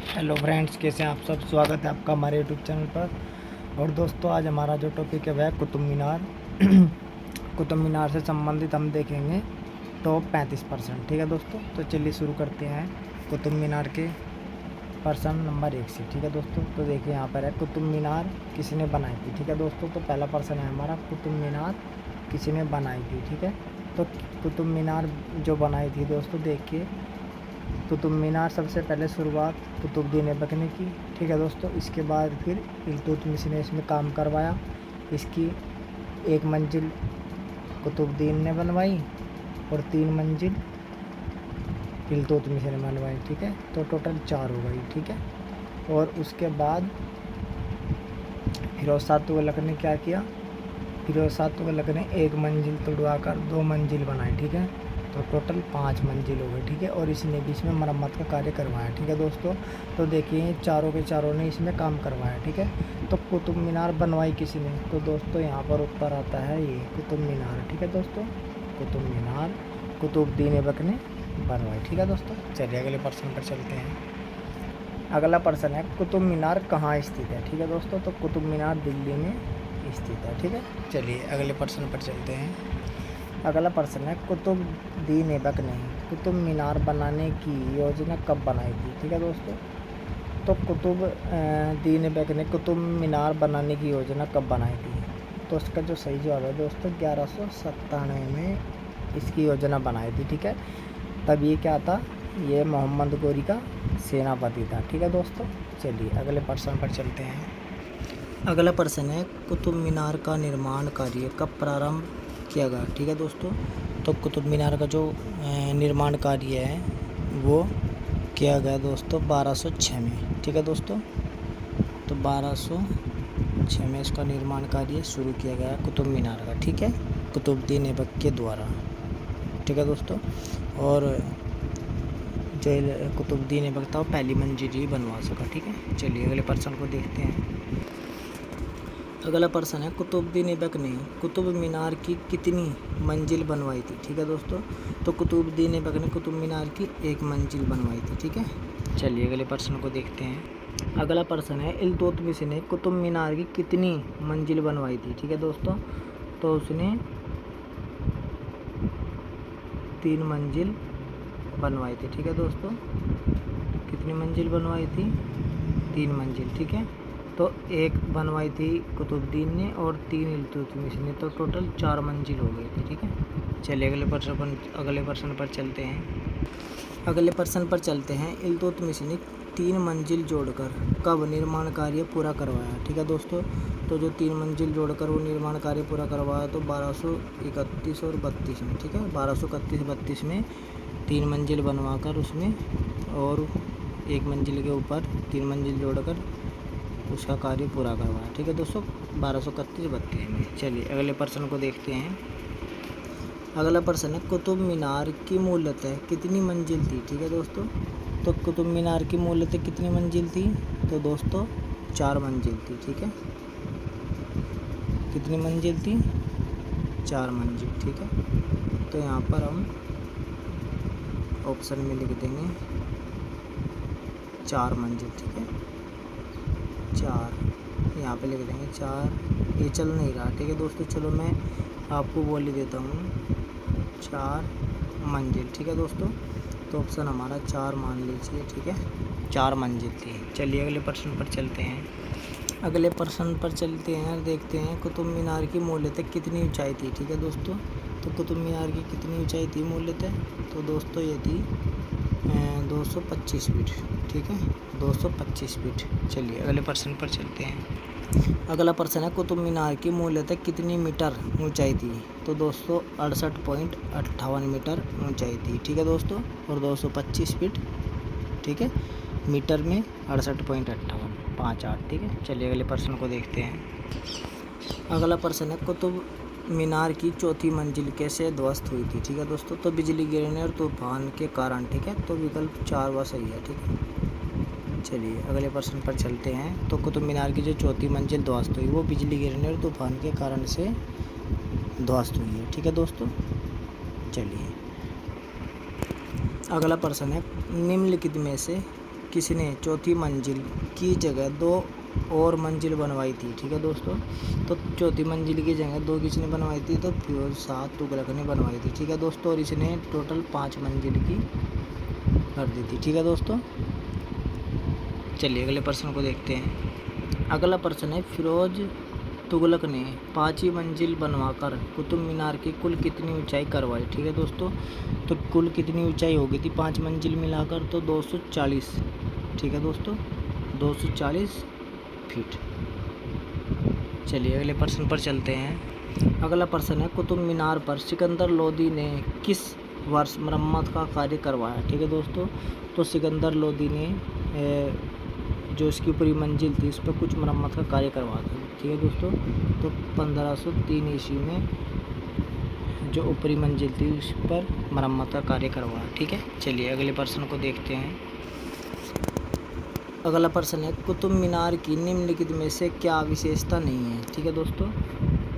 Hello friends, कैसे हैं आप सब। स्वागत है आपका हमारे यूट्यूब चैनल पर। और दोस्तों, आज हमारा जो टॉपिक है वह कुतुब मीनार। कुतुब मीनार से संबंधित हम देखेंगे टॉप 35%। ठीक है दोस्तों, तो चलिए शुरू करते हैं कुतुब मीनार के पर्सन नंबर 1 से। ठीक है दोस्तों, तो देखिए यहाँ पर है कुतुब मीनार किसने बनाई थी। ठीक है दोस्तों, तो पहला पर्सन है हमारा कुतुब मीनार किसने बनाई थी। ठीक है, तो कुतुब मीनार जो बनाई थी दोस्तों, देखिए कुतुब मीनार सबसे पहले शुरुआत कुतुबुद्दीन ऐबक ने की। ठीक है दोस्तों, इसके बाद फिर इल्तुतमिश ने इसमें काम करवाया। इसकी एक मंजिल कुतुबुद्दीन ने बनवाई और 3 मंजिल इल्तुतमिश ने बनवाई। ठीक है, तो टोटल 4 हो गई। ठीक है, और उसके बाद फिरोज शाह तुगलक ने क्या किया। फिरोज शाह तुगलक ने एक मंजिल तुड़वाकर 2 मंजिल बनाई। ठीक है, तो टोटल 5 मंजिल हो गई। ठीक है, और इसने भी इसमें मरम्मत का कार्य करवाया। ठीक है दोस्तों, तो देखिए चारों के चारों ने इसमें काम करवाया। ठीक है, तो कुतुब मीनार बनवाई किसने, तो दोस्तों यहाँ पर उत्तर आता है ये कुतुब मीनार। ठीक है दोस्तों, कुतुब मीनार कुतुबुद्दीन ऐबक ने बनवाई। ठीक है दोस्तों, चलिए अगले प्रश्न पर चलते हैं। अगला प्रश्न है कुतुब मीनार कहाँ स्थित है। ठीक है दोस्तों, तो कुतुब मीनार दिल्ली में स्थित है। ठीक है, चलिए अगले प्रश्न पर चलते हैं। अगला प्रश्न है कुतुबुद्दीन ऐबक ने कुतुब मीनार बनाने की योजना कब बनाई थी। ठीक है दोस्तों, तो कुतुबुद्दीन ऐबक ने कुतुब मीनार बनाने की योजना कब बनाई थी, तो उसका जो सही जवाब है दोस्तों 1197 में इसकी योजना बनाई थी। ठीक है, तब ये क्या था, ये मोहम्मद गोरी का सेनापति था। ठीक है दोस्तों, चलिए अगले प्रश्न पर चलते हैं। अगला प्रश्न है कुतुब मीनार का निर्माण कार्य कब प्रारंभ किया गया। ठीक है दोस्तों, तो कुतुब मीनार का जो निर्माण कार्य है वो किया गया दोस्तों 1206 में। ठीक है दोस्तों, तो 1206 में इसका निर्माण कार्य शुरू किया गया कुतुब मीनार का। ठीक है, कुतुबुद्दीन ऐबक के द्वारा। ठीक है दोस्तों, और जो कुतुबुद्दीन ऐबक था वो पहली मंजिल ही बनवा सका। ठीक है, चलिए अगले प्रश्न को देखते हैं। अगला प्रश्न है कुतुबुद्दीन ऐबक ने कुतुब मीनार की कितनी मंजिल बनवाई थी। ठीक है दोस्तों, तो कुतुबुद्दीन ऐबक ने कुतुब मीनार की 1 मंजिल बनवाई थी। ठीक है, चलिए अगले प्रश्न को देखते हैं। अगला प्रश्न है इल्तुतमिश ने कुतुब मीनार की कितनी मंजिल बनवाई थी। ठीक है दोस्तों, तो उसने 3 मंजिल बनवाई थी। ठीक है दोस्तों, कितनी मंजिल बनवाई थी, 3 मंजिल। ठीक है, तो 1 बनवाई थी कुतुबुद्दीन ने और 3 इल्तुतमिश ने, तो टोटल 4 मंजिल हो गई थी। ठीक है, चलिए अगले प्रश्न पर चलते हैं। अगले प्रश्न पर चलते हैं। इल्तुतमिश ने 3 मंजिल जोड़कर कब निर्माण कार्य पूरा करवाया। ठीक है दोस्तों, तो जो 3 मंजिल जोड़कर वो निर्माण कार्य पूरा करवाया तो 1231 और 32 में। ठीक है, 1231-32 में 3 मंजिल बनवाकर उसमें और 1 मंजिल के ऊपर 3 मंजिल जोड़कर उसका कार्य पूरा करवाया। ठीक है दोस्तों, 1231-32 में। चलिए अगले प्रश्न को देखते हैं। अगला प्रश्न है कुतुब मीनार की मूलतः कितनी मंजिल थी। ठीक है दोस्तों, तो कुतुब मीनार की मूलतः कितनी मंजिल थी, तो दोस्तों 4 मंजिल थी। ठीक है, कितनी मंजिल थी, 4 मंजिल। ठीक है, तो यहाँ पर हम ऑप्शन में लिख देंगे 4 मंजिल। ठीक है, 4 यहाँ पे लिख देंगे 4, ये चल नहीं रहा। ठीक है दोस्तों, चलो मैं आपको बोल ही देता हूँ 4 मंजिल। ठीक है दोस्तों, तो ऑप्शन हमारा 4 मान लीजिए। ठीक है, 4 मंजिल थी। चलिए अगले प्रश्न पर चलते हैं। अगले प्रश्न पर चलते हैं, देखते हैं कुतुब मीनार की मूलतः कितनी ऊंचाई थी। ठीक है दोस्तों, तो कुतुब मीनार की कितनी ऊंचाई थी मूलतः, तो दोस्तों ये थी 225 फीट। ठीक है, 225 फीट। चलिए अगले प्रश्न पर चलते हैं। अगला प्रश्न है कुतुब मीनार की मूलतः कितनी मीटर ऊंचाई थी, तो दोस्तों 68.58 मीटर ऊंचाई थी। ठीक है दोस्तों, और 225 फीट। ठीक है, मीटर में 68.5858। ठीक है, चलिए अगले प्रश्न को देखते हैं। अगला प्रश्न है कुतुब मीनार की 4थी मंजिल कैसे ध्वस्त हुई थी। ठीक है दोस्तों, तो बिजली गिरने और तूफान के कारण। ठीक है, तो विकल्प 4 व सही है। ठीक है, चलिए अगले प्रश्न पर चलते हैं। तो कुतुब मीनार की जो 4थी मंजिल ध्वस्त हुई वो बिजली गिरने और तूफान के कारण से ध्वस्त हुई है। ठीक है दोस्तों, चलिए अगला प्रश्न है निम्नलिखित में से किसने चौथी मंजिल की जगह 2 और मंजिल बनवाई थी। ठीक है दोस्तों, तो चौथी मंजिल की जगह 2 किसने बनवाई थी, तो फिरोज शाह तुगलक ने बनवाई थी। ठीक है दोस्तों, और इसने टोटल 5 मंजिल की कर दी थी। ठीक है दोस्तों, चलिए अगले प्रश्न को देखते हैं। अगला प्रश्न है, फिरोज तुगलक ने 5वीं मंजिल बनवाकर कुतुब मीनार की कुल कितनी ऊंचाई करवाई। ठीक है दोस्तों, तो कुल कितनी ऊंचाई होगी थी 5 मंजिल मिलाकर, तो 240। ठीक है दोस्तों, 240 फीट। चलिए अगले प्रश्न पर चलते हैं। अगला प्रश्न है, कुतुब मीनार पर सिकंदर लोदी ने किस वर्ष मरम्मत का कार्य करवाया। ठीक है दोस्तों, तो सिकंदर लोदी ने जो इसकी ऊपरी मंजिल थी उस पर कुछ मरम्मत का कार्य करवाया था। ठीक है दोस्तों, तो 1503 ईस्वी में जो ऊपरी मंजिल थी उस पर मरम्मत का कार्य करवाया। ठीक है, चलिए अगले प्रश्न को देखते हैं। अगला प्रश्न है, कुतुब मीनार की निम्नलिखित में से क्या विशेषता नहीं है। ठीक है दोस्तों,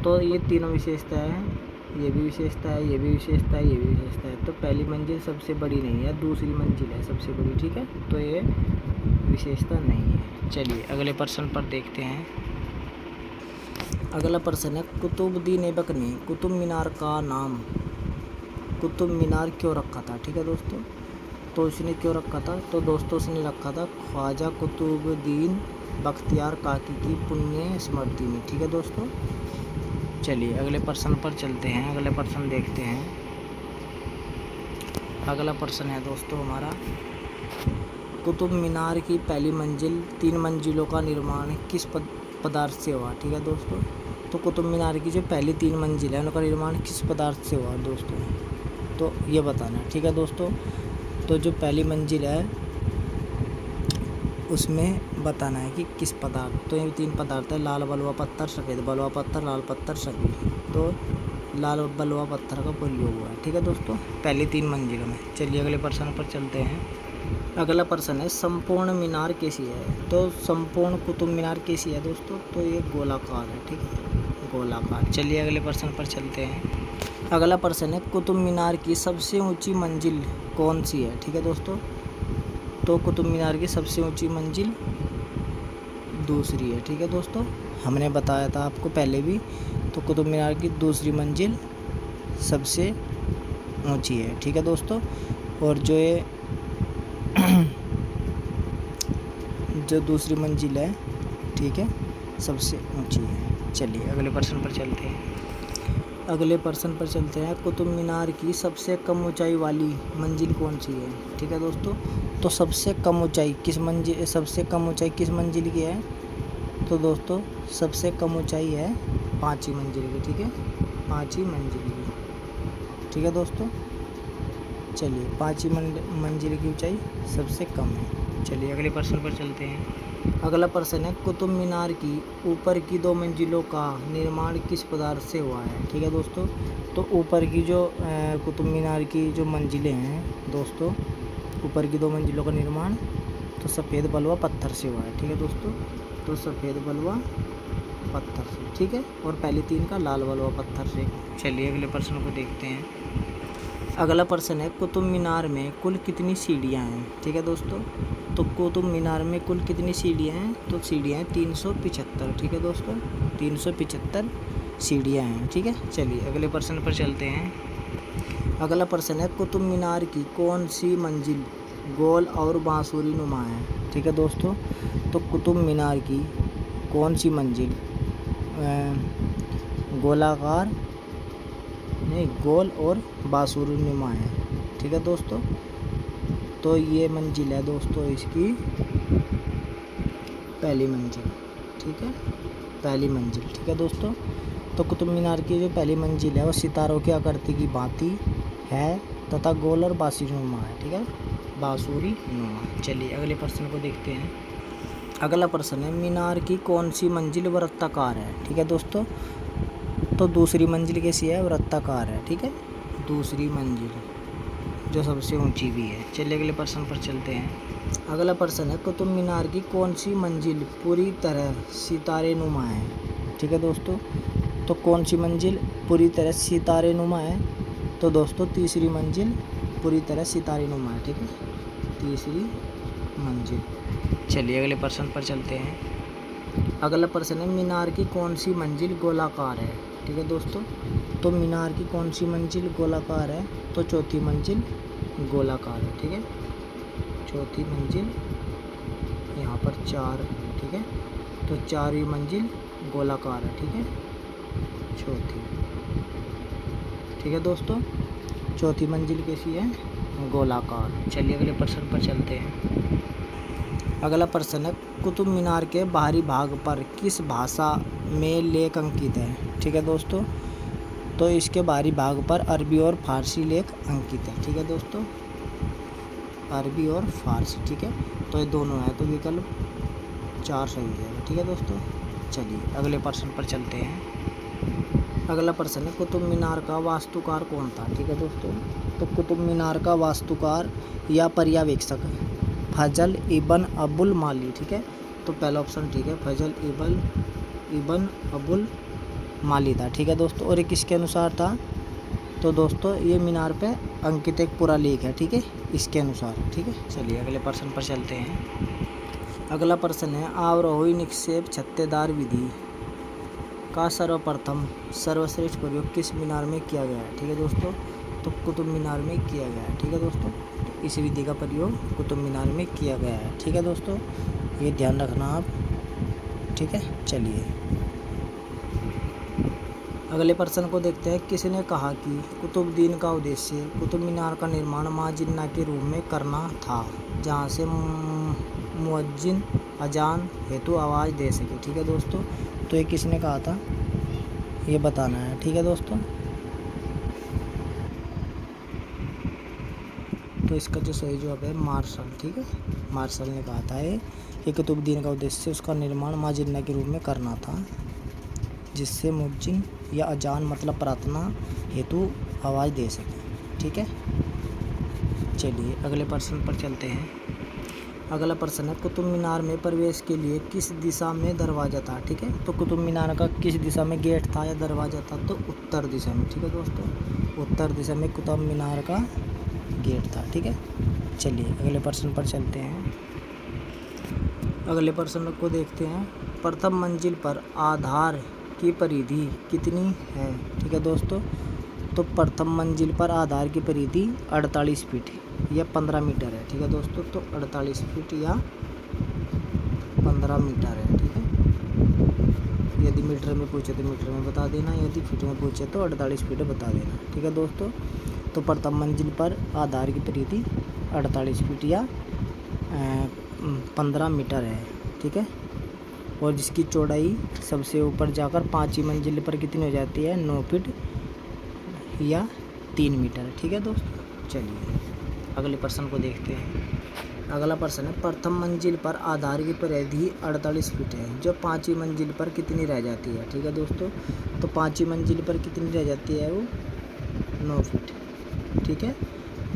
तो ये तीनों विशेषता है, ये भी विशेषता है, ये भी विशेषता है, ये भी विशेषता है। तो पहली मंजिल सबसे बड़ी नहीं है, दूसरी मंजिल है सबसे बड़ी। ठीक है, तो ये विशेषता नहीं है। चलिए अगले प्रश्न पर देखते हैं। अगला प्रश्न है, कुतुबुद्दीन ऐबक ने कुतुब मीनार का नाम कुतुब मीनार क्यों रखा था। ठीक है दोस्तों, तो उसने क्यों रखा था, तो दोस्तों उसने रखा था ख्वाजा कुतुबुद्दीन बख्तियार काकी की पुण्य स्मृति में। ठीक है दोस्तों, चलिए अगले प्रश्न पर चलते हैं। अगले प्रश्न देखते हैं। अगला प्रश्न है दोस्तों हमारा, कुतुब मीनार की पहली मंजिल 3 मंजिलों का निर्माण किस पदार्थ से हुआ। ठीक है दोस्तों, तो कुतुब मीनार की जो पहली 3 मंजिल है उनका निर्माण किस पदार्थ से हुआ दोस्तों, तो ये बताना है। ठीक है दोस्तों, तो जो पहली मंजिल है उसमें बताना है कि किस पदार्थ, तो ये 3 पदार्थ है, लाल बलुआ पत्थर, सफ़ेद बलुआ पत्थर, लाल पत्थर सफ़ेद। तो लाल बलुआ पत्थर का प्रयोग हुआ है। ठीक है दोस्तों, पहली 3 मंजिलों में। चलिए अगले प्रश्न पर चलते हैं। अगला प्रश्न है, संपूर्ण मीनार कैसी है। तो संपूर्ण कुतुब मीनार कैसी है दोस्तों, तो ये गोलाकार है। ठीक है, गोलाकार। चलिए अगले प्रश्न पर चलते हैं। अगला प्रश्न है, कुतुब मीनार की सबसे ऊंची मंजिल कौन सी है। ठीक है दोस्तों, तो कुतुब मीनार की सबसे ऊंची मंजिल दूसरी है। ठीक है दोस्तों, हमने बताया था आपको पहले भी, तो कुतुब मीनार की दूसरी मंजिल सबसे ऊंची है। ठीक है दोस्तों, और जो ये जो दूसरी मंजिल है, ठीक है, सबसे ऊंची है। चलिए अगले प्रश्न पर चलते हैं। अगले प्रश्न पर चलते हैं, कुतुब मीनार की सबसे कम ऊंचाई वाली मंजिल कौन सी है। ठीक है दोस्तों, तो सबसे कम ऊंचाई किस मंजिल की है, तो दोस्तों सबसे कम ऊंचाई है 5वीं मंजिल की। ठीक है, 5वीं मंजिल की। ठीक है दोस्तों, चलिए 5वीं मंजिल की ऊंचाई सबसे कम है। चलिए अगले प्रश्न पर चलते हैं। अगला प्रश्न है, कुतुब मीनार की ऊपर की 2 मंजिलों का निर्माण किस पदार्थ से हुआ है। ठीक है दोस्तों, तो ऊपर की जो कुतुब मीनार की जो मंजिलें हैं दोस्तों, ऊपर की 2 मंजिलों का निर्माण तो सफ़ेद बलुआ पत्थर से हुआ है। ठीक है दोस्तों, तो सफ़ेद बलुआ पत्थर से। ठीक है, और पहली 3 का लाल बलुआ पत्थर से। चलिए अगले प्रश्न को देखते हैं। अगला प्रश्न है, कुतुब मीनार में कुल कितनी सीढ़ियाँ हैं। ठीक है दोस्तों, तो कुतुब मीनार में कुल कितनी सीढ़ियाँ हैं, तो सीढ़ियाँ हैं 375। ठीक है दोस्तों, 375 सीढ़ियाँ हैं। ठीक है, चलिए अगले प्रश्न पर चलते हैं। अगला प्रश्न है, कुतुब मीनार की कौन सी मंजिल गोल और बांसुरी नुमा है। ठीक है दोस्तों, तो कुतुब मीनार की कौन सी मंजिल गोलाकार नहीं, गोल और बांसुरी नुमा है। ठीक है दोस्तों, तो ये मंजिल है दोस्तों इसकी पहली मंजिल। ठीक है, पहली मंजिल। ठीक है दोस्तों, तो कुतुब मीनार की जो पहली मंजिल है वो सितारों की आकृति की भांति है तथा गोल और बांसुरी नुमा है। ठीक है, बांसुरी नुमा। चलिए अगले प्रश्न को देखते हैं। अगला प्रश्न है, मीनार की कौन सी मंजिल वृत्ताकार है। ठीक है दोस्तों, तो दूसरी मंजिल कैसी है, वृत्ताकार है। ठीक है, दूसरी मंजिल जो सबसे ऊंची भी है। चलिए अगले प्रश्न पर चलते हैं। अगला प्रश्न है, कुतुब मीनार की कौन सी मंजिल पूरी तरह सितारे नुमा है। ठीक है दोस्तों, तो कौन सी मंजिल पूरी तरह सितारे नुमा है, तो दोस्तों तीसरी मंजिल पूरी तरह सितारे नुमा है। ठीक है, तीसरी मंजिल। चलिए अगले प्रश्न पर चलते हैं। अगला प्रश्न है मीनार की कौन सी मंजिल गोलाकार है। ठीक है दोस्तों, तो मीनार की कौन सी मंजिल गोलाकार है, तो चौथी मंजिल गोलाकार है। ठीक है, चौथी मंजिल यहाँ पर 4, ठीक है, तो 4वीं मंजिल गोलाकार है। ठीक है, चौथी, ठीक है दोस्तों, चौथी मंजिल कैसी है, गोलाकार। चलिए अगले प्रश्न पर चलते हैं। अगला प्रश्न है कुतुब मीनार के बाहरी भाग पर किस भाषा में लेख अंकित है। ठीक है दोस्तों, तो इसके बाहरी भाग पर अरबी और फारसी लेख अंकित है। ठीक है दोस्तों, अरबी और फारसी। ठीक है, तो ये दोनों है, तो विकल्प 4 सही हो जाएगा। ठीक है दोस्तों, चलिए अगले प्रश्न पर चलते हैं। अगला प्रश्न है कुतुब मीनार का वास्तुकार कौन था। ठीक है दोस्तों, तो कुतुब मीनार का वास्तुकार या पर्यवेक्षक फजल इबन अबुल माली। ठीक है, तो पहला ऑप्शन ठीक है, फजल इबन अबुल माली था। ठीक है दोस्तों, और ये किसके अनुसार था, तो दोस्तों ये मीनार पे अंकित एक पूरा लेख है। ठीक है, इसके अनुसार। ठीक है, चलिए अगले प्रश्न पर चलते हैं। अगला प्रश्न है आरोही निक्षेप छत्तेदार विधि का सर्वप्रथम सर्वश्रेष्ठ प्रयोग किस मीनार में किया गया है। ठीक है दोस्तों, तो कुतुब मीनार में किया गया है। ठीक है दोस्तों, तो इस विधि का प्रयोग कुतुब मीनार में किया गया है। ठीक है दोस्तों, ये ध्यान रखना आप। ठीक है, चलिए अगले प्रश्न को देखते हैं। किसने कहा कि कुतुबुद्दीन का उद्देश्य कुतुब मीनार का निर्माण माँ जिन्ना के रूप में करना था, जहाँ से मुअज्जिन अजान हेतु आवाज़ दे सके। ठीक है दोस्तों, तो ये किसने कहा था, ये बताना है। ठीक है दोस्तों, तो इसका जो सही जवाब है मार्शल। ठीक है, मार्शल ने कहा था ये कि कुतुबुद्दीन का उद्देश्य उसका निर्माण माँ जिन्ना के रूप में करना था, जिससे मुअज्जिन या अजान मतलब प्रार्थना हेतु आवाज़ दे सके। ठीक है, चलिए अगले प्रश्न पर चलते हैं। अगला प्रश्न है कुतुब मीनार में प्रवेश के लिए किस दिशा में दरवाज़ा था। ठीक है, तो कुतुब मीनार का किस दिशा में गेट था या दरवाज़ा था, तो उत्तर दिशा में। ठीक है दोस्तों, उत्तर दिशा में कुतुब मीनार का गेट था। ठीक है, चलिए अगले प्रश्न पर चलते हैं। अगले प्रश्न को देखते हैं। प्रथम मंजिल पर आधार की परिधि कितनी है। ठीक है दोस्तों, तो प्रथम मंजिल पर आधार की परिधि 48 फीट या 15 मीटर है। ठीक है दोस्तों, तो 48 फीट या 15 मीटर है। ठीक है, यदि मीटर में पूछे तो मीटर में बता देना, यदि फीट में पूछे तो 48 फीट बता देना। ठीक है दोस्तों, तो प्रथम मंजिल पर आधार की परिधि 48 फीट या 15 मीटर है। ठीक है, और जिसकी चौड़ाई सबसे ऊपर जाकर 5वीं मंजिल पर कितनी हो जाती है, 9 फीट या 3 मीटर। ठीक है दोस्तों, चलिए अगले प्रश्न को देखते हैं। अगला प्रश्न है प्रथम मंजिल पर आधार की परिधि 48 फीट है, जो 5वीं मंजिल पर कितनी रह जाती है। ठीक है दोस्तों, तो 5वीं मंजिल पर कितनी रह जाती है, वो 9 फीट। ठीक है,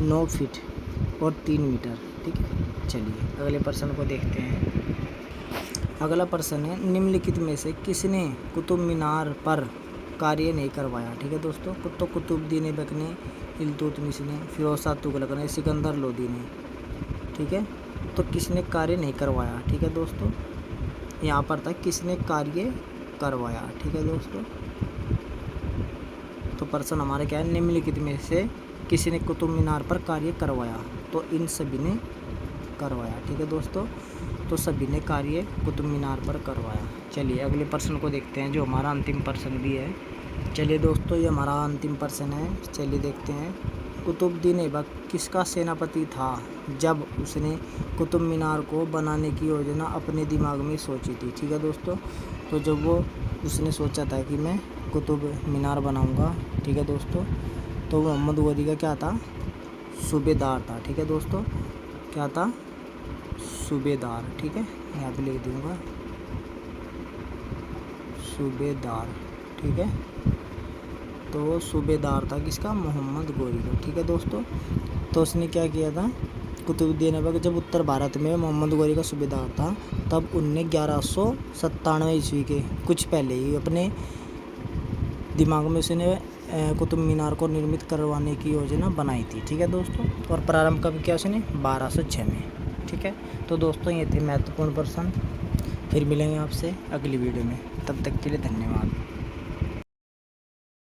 9 फीट और 3 मीटर। ठीक है, चलिए अगले प्रश्न को देखते हैं। अगला प्रश्न है निम्नलिखित में से किसने कुतुब मीनार पर कार्य नहीं करवाया। ठीक है दोस्तों, तो कुतुबुद्दीन ऐबक ने, इल्तुतमिश ने, फिरोज शाह तुगलक ने, सिकंदर लोदी ने। ठीक है, तो किसने कार्य नहीं करवाया। ठीक है दोस्तों, यहाँ पर था किसने कार्य करवाया। ठीक है दोस्तों, तो प्रश्न हमारे क्या है, निम्नलिखित में से किसी ने कुतुब मीनार पर कार्य करवाया, तो इन सभी ने करवाया। ठीक है दोस्तों, तो सभी ने कार्य कुतुब मीनार पर करवाया। चलिए अगले प्रश्न को देखते हैं, जो हमारा अंतिम प्रश्न भी है। चलिए दोस्तों, ये हमारा अंतिम प्रश्न है। चलिए देखते हैं। कुतुबुद्दीन ऐबक किसका सेनापति था जब उसने कुतुब मीनार को बनाने की योजना अपने दिमाग में सोची थी। ठीक है दोस्तों, तो जब उसने सोचा था कि मैं कुतुब मीनार बनाऊंगा, ठीक है दोस्तों, तो मोहम्मद गौरी का क्या था, सूबेदार था। ठीक है दोस्तों, क्या था, सूबेदार। ठीक है, यहाँ पे लिख दूंगा सूबेदार। ठीक है, तो सूबेदार था किसका, मोहम्मद गौरी का। ठीक है दोस्तों, तो उसने क्या किया था, कुतुबुद्दीन ऐबक जब उत्तर भारत में मोहम्मद गौरी का सूबेदार था, तब उनने 1197 ईस्वी के कुछ पहले ही अपने दिमाग में उसने कुतुब मीनार को निर्मित करवाने की योजना बनाई थी। ठीक है दोस्तों, और प्रारंभ कब किया उसने, 1206 में। ठीक है। तो दोस्तों ये थे महत्वपूर्ण प्रश्न। फिर मिलेंगे आपसे अगली वीडियो में, तब तक के लिए धन्यवाद।